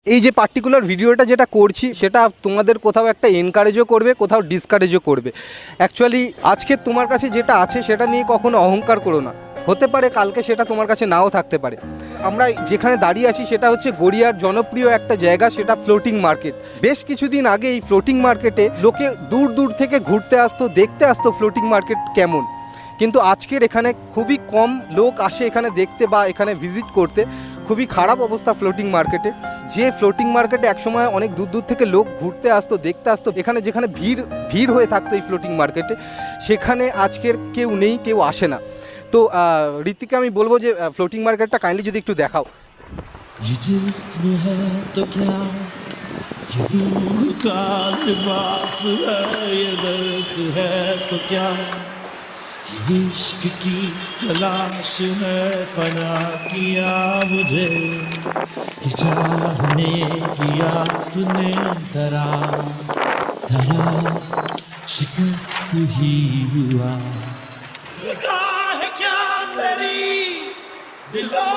এই যে পার্টিকুলার ভিডিওটা যেটা করছি সেটা তোমাদের কোথাও একটা এনকারেজও করবে, কোথাও ডিসকারেজও করবে। অ্যাকচুয়ালি আজকে তোমার কাছে যেটা আছে সেটা নিয়ে কখনো অহংকার করো না, হতে পারে কালকে সেটা তোমার কাছে নাও থাকতে পারে। আমরা যেখানে দাঁড়িয়ে আছি সেটা হচ্ছে গড়িয়ার জনপ্রিয় একটা জায়গা, সেটা ফ্লোটিং মার্কেট। বেশ কিছুদিন আগে এই ফ্লোটিং মার্কেটে লোকে দূর দূর থেকে ঘুরতে আসতো, দেখতে আসতো ফ্লোটিং মার্কেট কেমন। কিন্তু আজকের এখানে খুবই কম লোক আসে এখানে দেখতে বা এখানে ভিজিট করতে। খুবই খারাপ অবস্থা ফ্লোটিং মার্কেটে। যে ফ্লোটিং মার্কেটে একসময় অনেক দূর দূর থেকে লোক ঘুরতে আসতো, দেখতে আসতো, এখানে যেখানে ভিড় হয়ে থাকতো এই ফ্লোটিং মার্কেটে, সেখানে আজকের কেউ নেই, কেউ আসে না। তো ঋতিকে আমি বলবো যে ফ্লোটিং মার্কেটটা কাইন্ডলি যদি একটু দেখাও। ये जिस्म है तो क्या, ये रूह का लिबास है, ये दर्द है तो क्या, ये इश्क की तलाश है, फना किया मुझे ये चाहने की आस ने, धरा धरा शिकस्त ही हुआ। है क्या तेरी दिलो